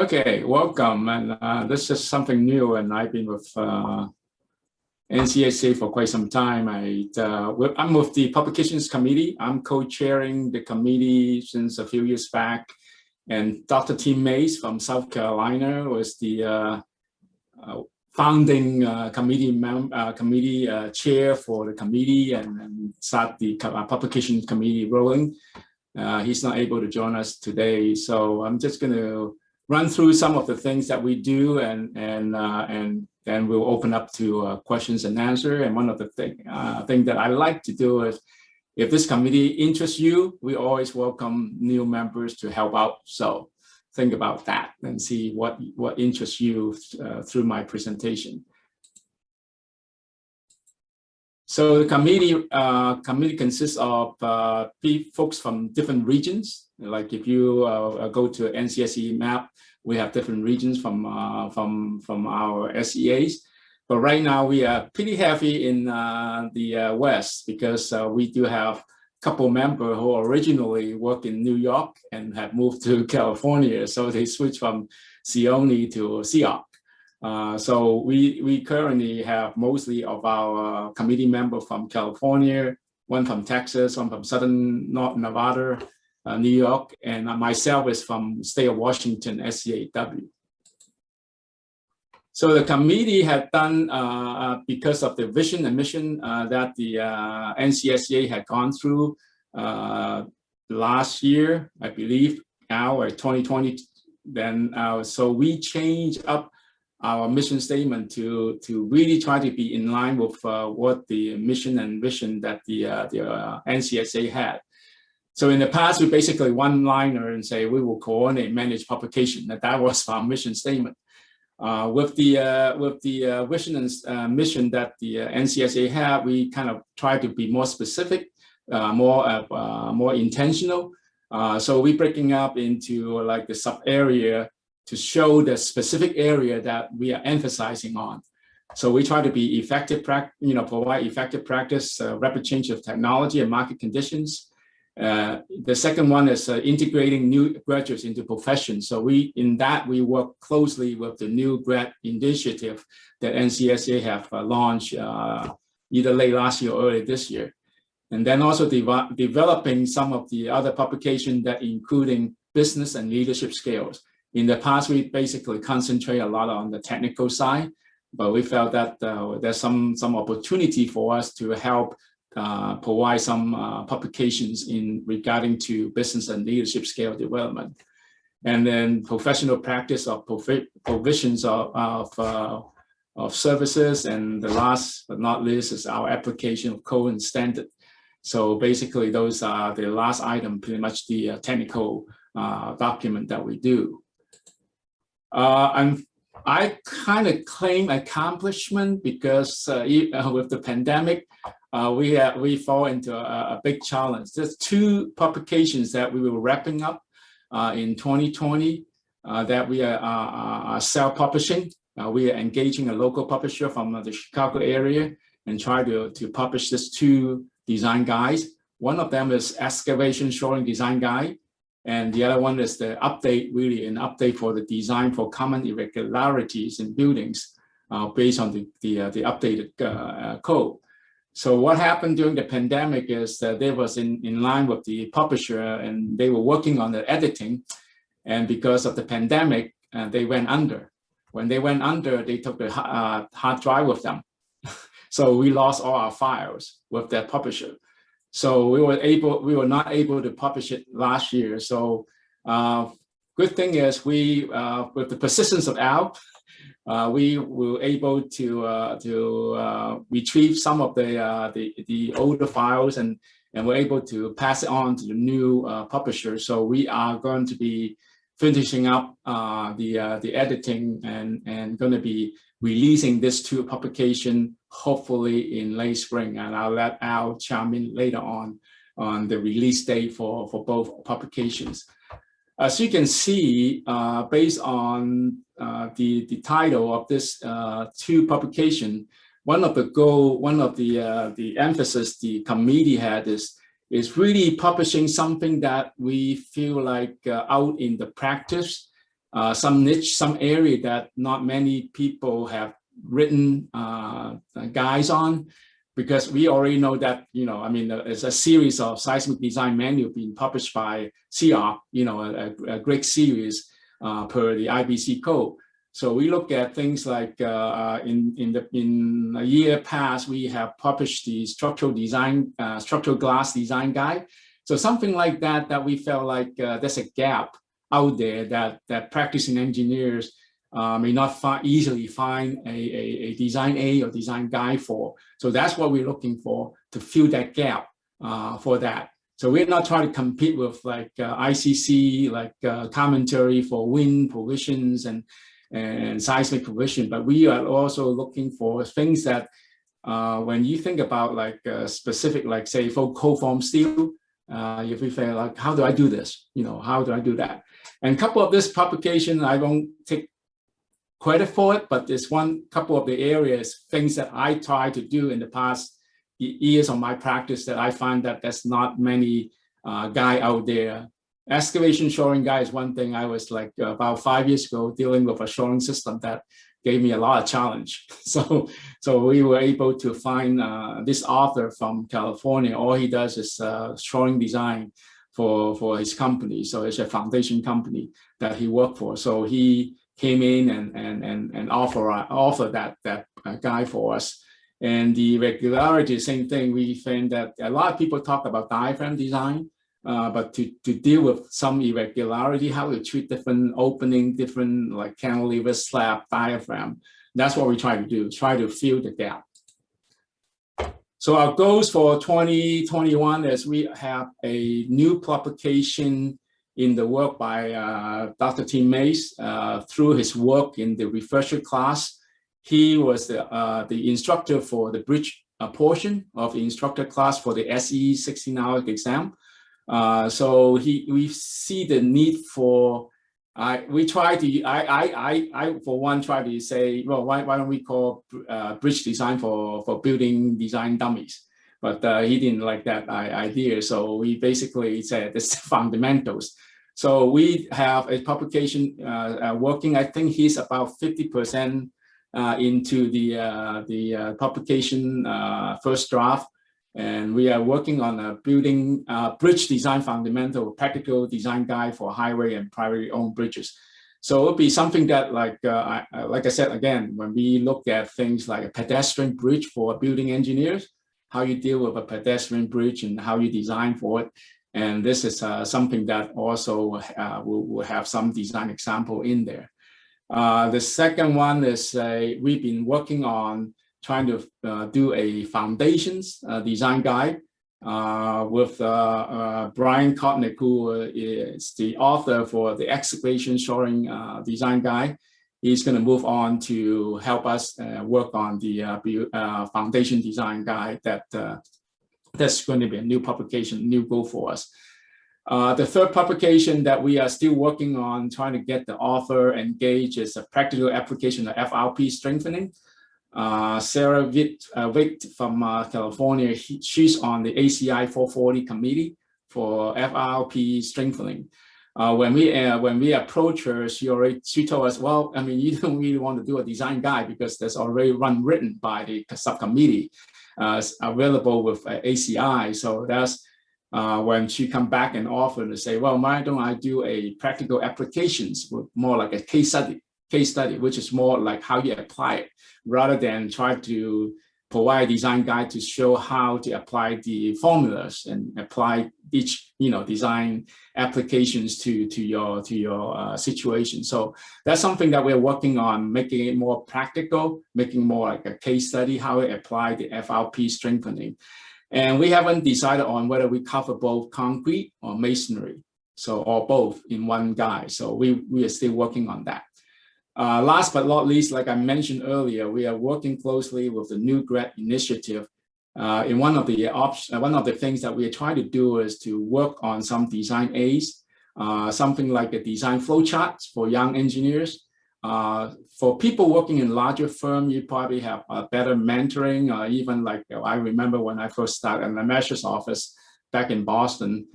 Okay, welcome. And this is something new, and I've been with NCSA for quite some time. I'm with the Publications Committee. I'm co-chairing the committee since a few years back. And Dr. Tim Mays from South Carolina was the founding committee chair for the committee and start the Publications Committee rolling. He's not able to join us today, so I'm just going to run through some of the things that we do, and then we'll open up to questions and answer. And one of the thing that I like to do is, if this committee interests you, we always welcome new members to help out. So think about that and see what interests you through my presentation. So the committee consists of folks from different regions. Like if you go to NCSE map, we have different regions from our SEAs. But right now we are pretty heavy in the West, because we do have a couple members who originally work in New York and have moved to California. So they switched from CEONI to SEOC. So we currently have mostly of our committee members from California, one from Texas, one from Southern North Nevada, New York, and myself is from state of Washington, SCAW. So the committee had done, because of the vision and mission that the NCSA had gone through last year, I believe, now or 2020, then so we changed up our mission statement to really try to be in line with what the mission and vision that the NCSA had. So in the past, we basically one-liner and say we will coordinate, manage publication. That was our mission statement. With the vision and mission that the NCSA had, we kind of try to be more specific, more intentional. So we're breaking up into like the sub area to show the specific area that we are emphasizing on. So we try to be effective, provide effective practice, rapid change of technology and market conditions. The second one is integrating new graduates into professions. So we work closely with the new grad initiative that NCSA have launched either late last year or early this year. And then also developing some of the other publications that including business and leadership skills. In the past, we basically concentrate a lot on the technical side, but we felt that there's some opportunity for us to help provide some publications in regarding to business and leadership skill development. And then professional practice of provisions of services. And the last but not least is our application of code and standard. So basically those are the last item, pretty much the technical document that we do. And I kind of claim accomplishment because with the pandemic, we fall into a big challenge. There's two publications that we were wrapping up in 2020 that we are self-publishing. We are engaging a local publisher from the Chicago area and try to publish these two design guides. One of them is excavation shoring design guide. And the other one is the update, really an update for the design for common irregularities in buildings based on the updated code. So what happened during the pandemic is that they was in line with the publisher and they were working on the editing. And because of the pandemic, they went under. When they went under, they took the hard drive with them. So we lost all our files with that publisher. So we were not able to publish it last year. So good thing is with the persistence of Alp, we were able to retrieve some of the older files and we're able to pass it on to the new publisher. So we are going to be finishing up the editing and going to be releasing this two publication hopefully in late spring, and I'll let Al chime in later on the release date for both publications. As you can see, based on the title of this two publication, one of the emphasis the committee had is really publishing something that we feel like out in the practice some niche, some area that not many people have written guides on, because we already know that, I mean, there's a series of seismic design manual being published by CR, a great series per the IBC code. So we look at things like in a year past, we have published the structural glass design guide. So something like that we felt like there's a gap out there that practicing engineers may not easily find a design aid or design guide for. So that's what we're looking for, to fill that gap for that. So we're not trying to compete with like ICC, like commentary for wind provisions and seismic provision, but we are also looking for things that when you think about like specific, like say for cold form steel, if we feel like, how do I do this? How do I do that? And a couple of this publication, I won't take credit for it, but there's couple of the areas, things that I tried to do in the past years of my practice that I find that there's not many guy out there. Excavation shoring guide is one thing. I was like about 5 years ago dealing with a shoring system that gave me a lot of challenge. So we were able to find this author from California. All he does is shoring design for his company. So it's a foundation company that he worked for. So he came in and offer that guide for us. And the regularity, same thing. We find that a lot of people talk about diaphragm design, but to deal with some irregularity, how to treat different opening, different like cantilever, slab, diaphragm. That's what we try to do, try to fill the gap. So our goals for 2021 is we have a new publication in the work by Dr. Tim Mays through his work in the refresher class. He was the instructor for the bridge portion of the instructor class for the SE 16-hour exam. So we see the need for, I for one try to say, well, why don't we call bridge design for building design dummies? But he didn't like that idea. So we basically said it's fundamentals. So we have a publication working. I think he's about 50% into the publication first draft. And we are working on a building bridge design fundamental practical design guide for highway and privately owned bridges. So it'll be something that like I said, again, when we look at things like a pedestrian bridge for building engineers, how you deal with a pedestrian bridge and how you design for it. And this is something that also will have some design example in there. The second one is we've been working on trying to do a foundations design guide with Brian Kotnick, who is the author for the excavation shoring design guide. He's going to move on to help us work on the foundation design guide that's going to be a new publication, new goal for us. The third publication that we are still working on trying to get the author engaged is a practical application of FRP strengthening. Sarah Witt from California, she's on the ACI 440 committee for FRP strengthening. When we approach her, she told us, well, I mean, you don't really want to do a design guide because there's already one written by the subcommittee available with ACI. So that's when she come back and offer to say, well, why don't I do a practical applications with more like a case study, which is more like how you apply it, rather than try to provide a design guide to show how to apply the formulas and apply each design applications to your situation. So that's something that we're working on, making it more practical, making more like a case study, how to apply the FRP strengthening. And we haven't decided on whether we cover both concrete or masonry, so or both in one guide. So we are still working on that. Last but not least, like I mentioned earlier, we are working closely with the New Grad Initiative. In one of the things that we are trying to do is to work on some design aids, something like a design flow charts for young engineers. For people working in larger firms, you probably have better mentoring, or even like I remember when I first started in the Measures office back in Boston,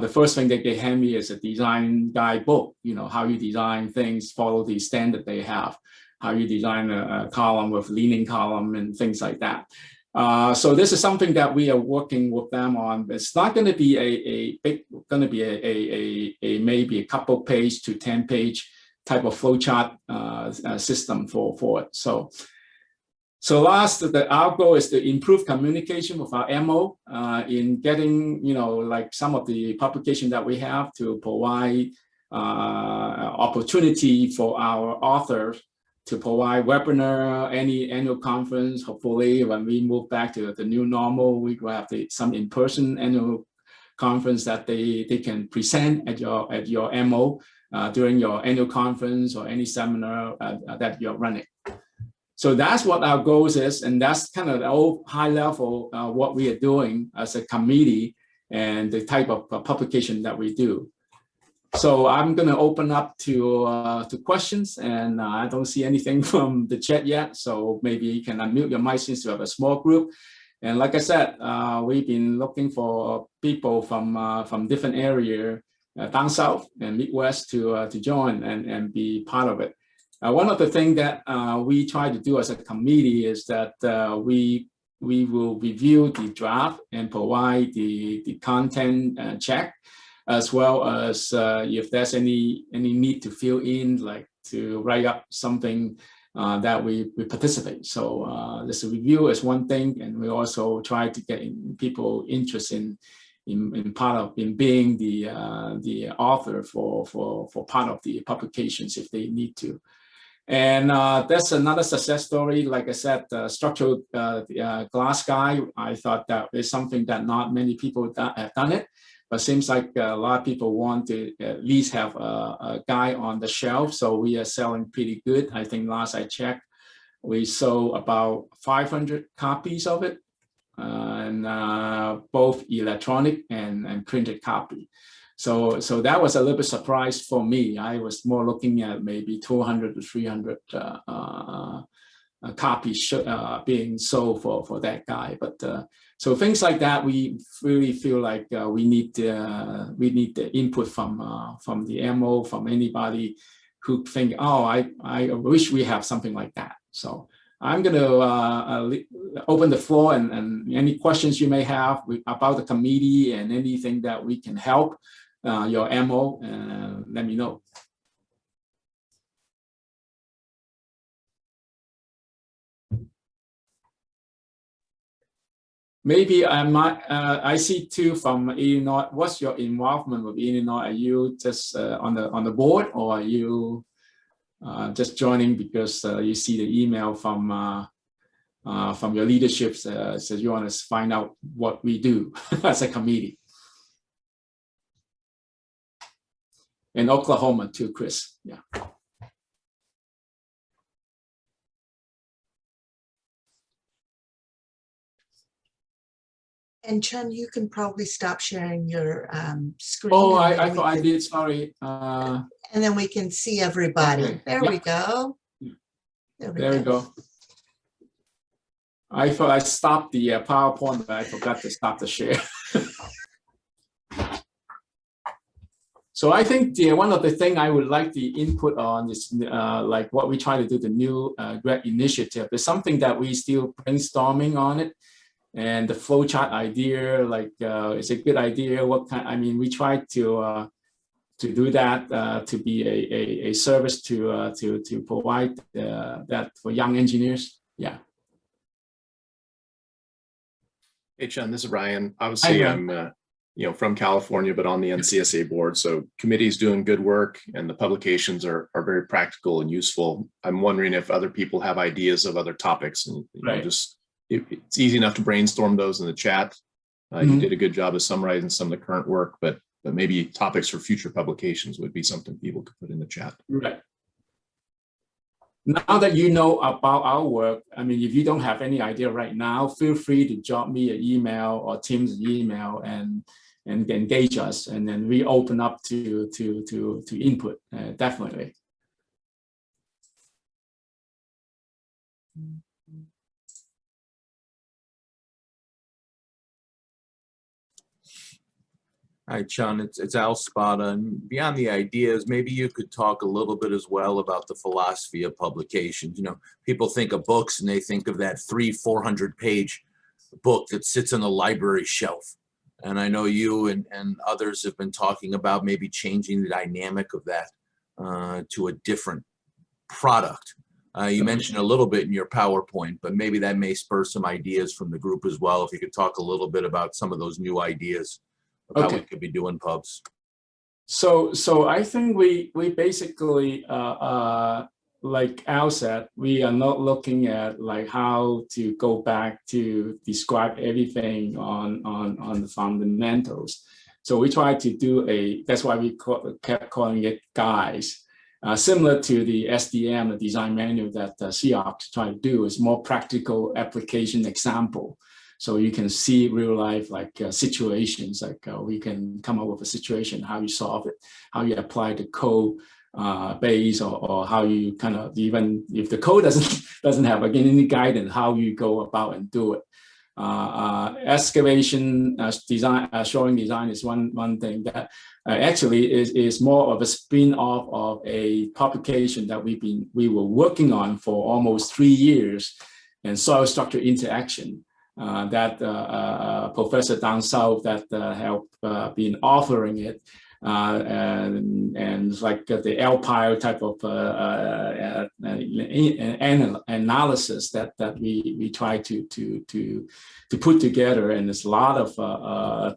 the first thing that they hand me is a design guidebook, how you design things, follow the standard they have, how you design a column with leaning column and things like that. So this is something that we are working with them on. It's not going to be going to be a maybe a couple page to 10-page type of flowchart system for it. So our goal is to improve communication with our MO in getting, like some of the publication that we have to provide opportunity for our authors to provide webinar, any annual conference. Hopefully, when we move back to the new normal, we will have some in-person annual conference that they can present at your MO during your annual conference or any seminar that you're running. So that's what our goals is, and that's kind of the old high level what we are doing as a committee and the type of publication that we do. So I'm going to open up to questions, and I don't see anything from the chat yet. So maybe you can unmute your mic since you have a small group. And like I said, we've been looking for people from different areas down south and Midwest to join and be part of it. One of the things that we try to do as a committee is that we will review the draft and provide the content check, as well as if there's any need to fill in, like to write up something that we participate. So this review is one thing, and we also try to get people interested in being the author for part of the publications if they need to. And that's another success story. Like I said, structural glass guy, I thought that is something that not many people have done it, but seems like a lot of people want to at least have a guy on the shelf. So we are selling pretty good. I think last I checked, we sold about 500 copies of it, and both electronic and printed copy. So that was a little bit surprise for me. I was more looking at maybe 200 to 300 copies being sold for that guy. But so things like that, we really feel like we need the input from the MO, from anybody who think, oh, I wish we have something like that. So I'm going to open the floor and any questions you may have about the committee and anything that we can help your MO, let me know. Maybe I see two from Illinois. What's your involvement with Illinois? Are you just on the board, or are you just joining because you see the email from your leadership says you want to find out what we do as a committee? In Oklahoma too, Chris. Yeah. And Chun, you can probably stop sharing your screen. Oh, I thought I did. Sorry. And then we can see everybody. Okay. There we go. There we go. I thought I stopped the PowerPoint, but I forgot to stop the share. So I think one of the things I would like the input on is like what we try to do, the new grad initiative. It's something that we still brainstorming on it, and the flowchart idea, like is a good idea. What kind? I mean, we try to do that to be a service to provide that for young engineers. Yeah. Hey, Chun, this is Ryan. Obviously, I'm from California, but on the NCSA board. So committee's doing good work, and the publications are very practical and useful. I'm wondering if other people have ideas of other topics, and right. It's easy enough to brainstorm those in the chat. You did a good job of summarizing some of the current work, but maybe topics for future publications would be something people could put in the chat. Right. Now that you know about our work, I mean, if you don't have any idea right now, feel free to drop me an email or Tim's email and engage us, and then we open up to input. Definitely. Hi, Chun. It's Al Spada. And beyond the ideas, maybe you could talk a little bit as well about the philosophy of publications. You know, people think of books and they think of that 300-400 page book that sits on the library shelf. And I know you and others have been talking about maybe changing the dynamic of that to a different product. You mentioned a little bit in your PowerPoint, but maybe that may spur some ideas from the group as well. If you could talk a little bit about some of those new ideas of how we could be doing pubs. So I think we basically like Al said, we are not looking at like how to go back to describe everything on the fundamentals. So we try to do that's why we kept calling it guides. Similar to the SDM, the design manual that CEOPS try to do, is more practical application example. So you can see real life like situations, like we can come up with a situation, how you solve it, how you apply the code base, or how you kind of, even if the code doesn't have again any guidance, how you go about and do it. Excavation design, shoring design is one thing that actually is more of a spin-off of a publication that we were working on for almost 3 years, and soil structure interaction. That professor down south that helped been authoring it, and like the Alpine type of analysis that we try to put together, and there's a lot of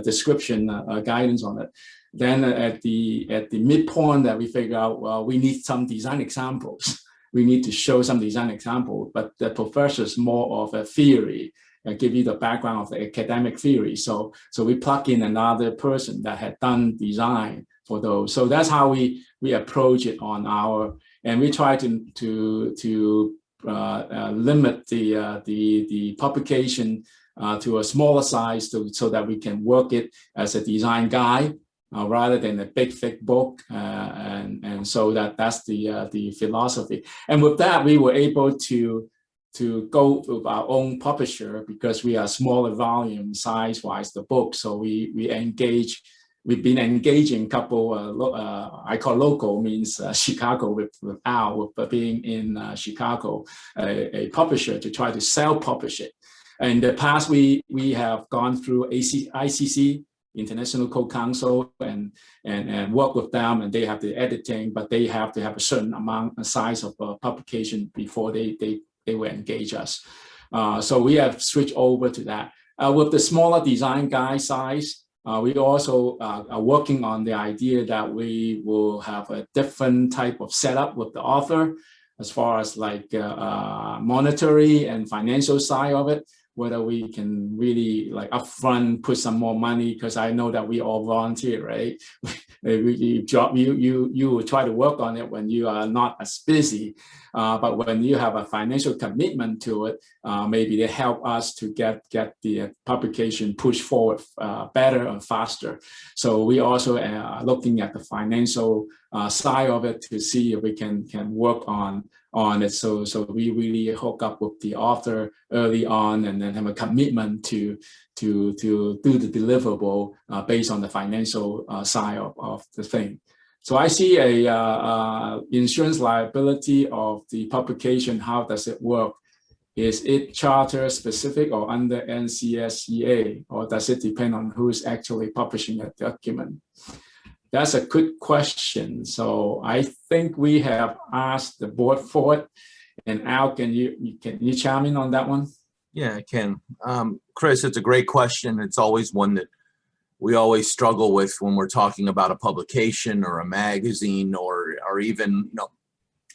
description guidance on it. Then at the midpoint that we figure out, well, we need some design examples. We need to show some design example, but the professor is more of a theory, give you the background of the academic theory. So we plug in another person that had done design for those. So that's how we approach it on our, and we try to limit the publication to a smaller size so that we can work it as a design guide. Rather than a big thick book, and so that's the philosophy. And with that, we were able to go with our own publisher, because we are smaller volume size wise the book. So we've been engaging a couple I call local, means Chicago, with Al, with being in Chicago, a publisher, to try to self-publish it. In the past, we have gone through ICC, International Code Council, and work with them, and they have the editing, but they have to have a certain a size of publication before they will engage us. So we have switched over to that. With the smaller design guide size, we also are working on the idea that we will have a different type of setup with the author, as far as like monetary and financial side of it, whether we can really like upfront put some more money, because I know that we all volunteer, right? You will try to work on it when you are not as busy, but when you have a financial commitment to it, maybe they help us to get the publication pushed forward better and faster. So we also are looking at the financial side of it to see if we can work on it. So we really hook up with the author early on, and then have a commitment to do the deliverable based on the financial side of the thing. So I see a insurance liability of the publication. How does it work? Is it charter specific or under NCSEA, or does it depend on who's actually publishing the document? That's a good question. So I think we have asked the board for it. And Al, can you chime in on that one? Yeah, I can. Chris, it's a great question. It's always one that we always struggle with when we're talking about a publication or a magazine, or even,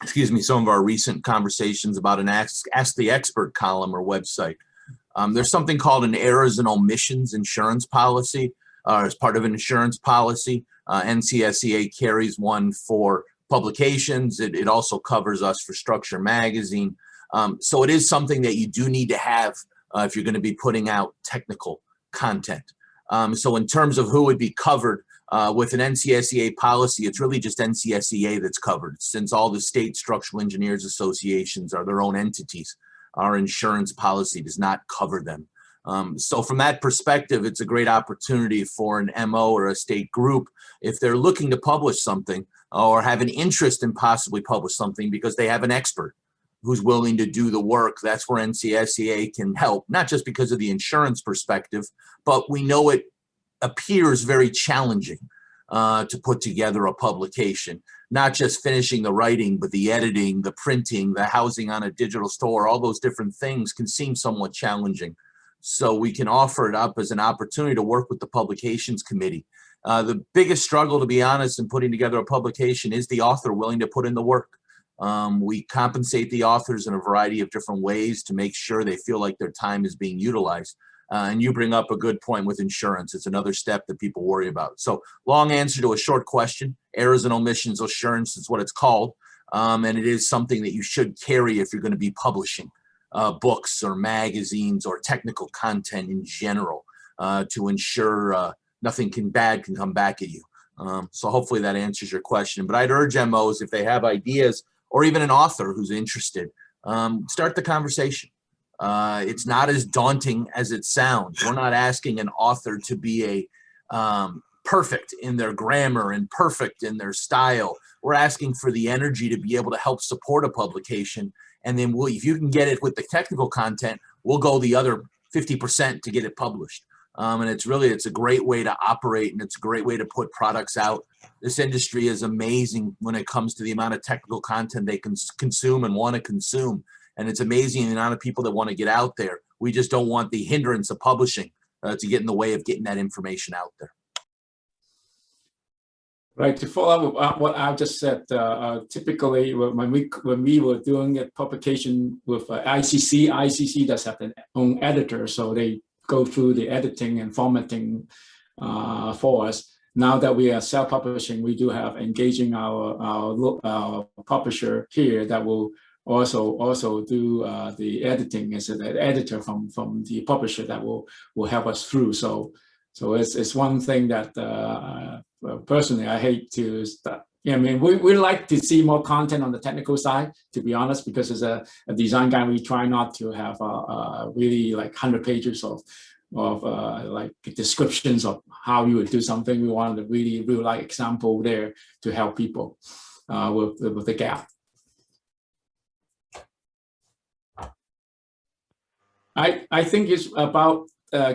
some of our recent conversations about an Ask the Expert column or website. There's something called an errors and omissions insurance policy, as part of an insurance policy. NCSEA carries one for publications. It also covers us for Structure Magazine. So it is something that you do need to have if you're going to be putting out technical content. So in terms of who would be covered with an NCSEA policy, it's really just NCSEA that's covered, since all the state structural engineers associations are their own entities. Our insurance policy does not cover them. So from that perspective, it's a great opportunity for an MO or a state group if they're looking to publish something or have an interest in possibly publish something because they have an expert who's willing to do the work. That's where NCSEA can help, not just because of the insurance perspective, but we know it appears very challenging to put together a publication, not just finishing the writing, but the editing, the printing, the housing on a digital store, all those different things can seem somewhat challenging. So we can offer it up as an opportunity to work with the publications committee. The biggest struggle, to be honest, in putting together a publication is the author willing to put in the work. We compensate the authors in a variety of different ways to make sure they feel like their time is being utilized. And you bring up a good point with insurance. It's another step that people worry about. So long answer to a short question. Errors and omissions assurance is what it's called. And it is something that you should carry if you're going to be publishing books or magazines or technical content in general to ensure nothing bad can come back at you. So hopefully that answers your question. But I'd urge MOs, if they have ideas or even an author who's interested, start the conversation. It's not as daunting as it sounds. We're not asking an author to be perfect in their grammar and perfect in their style. We're asking for the energy to be able to help support a publication. And then if you can get it with the technical content, we'll go the other 50% to get it published. And it's a great way to operate, and it's a great way to put products out. This industry is amazing when it comes to the amount of technical content they can consume and want to consume. And it's amazing the amount of people that want to get out there. We just don't want the hindrance of publishing to get in the way of getting that information out there. Right, to follow up what I just said, typically when we were doing a publication with ICC does have their own editor, so they go through the editing and formatting for us. Now that we are self-publishing, we do have engaging our publisher here that will also do the editing as an editor from the publisher that will help us through. So it's one thing that personally I hate to start. I mean, we like to see more content on the technical side, to be honest, because as a design guy, we try not to have really like 100 pages of like descriptions of how you would do something. We want a really real life example there to help people with the gap. I think it's about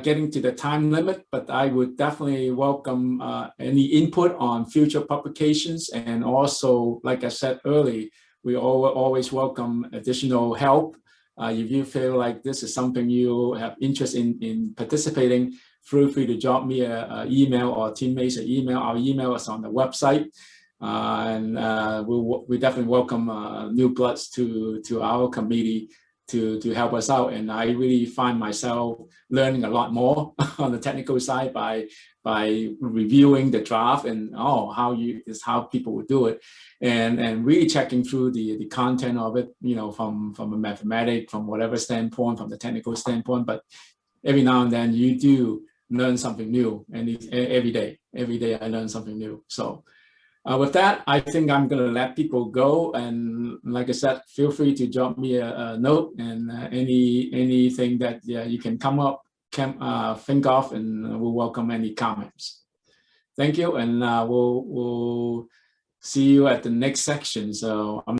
getting to the time limit, but I would definitely welcome any input on future publications. And also, like I said earlier, we always welcome additional help. If you feel like this is something you have interest in participating, feel free to drop me an email or teammates an email. Our email is on the website. And we definitely welcome new bloods to our committee to help us out. And I really find myself learning a lot more on the technical side by reviewing the draft and how people would do it, and really checking through the content of it, from a mathematic, from whatever standpoint, from the technical standpoint. But every now and then you do learn something new, and every day I learn something new. So with that, I think I'm going to let people go. And like I said, feel free to drop me a note and anything that you can think of, and we'll welcome any comments. Thank you, and we'll see you at the next section. So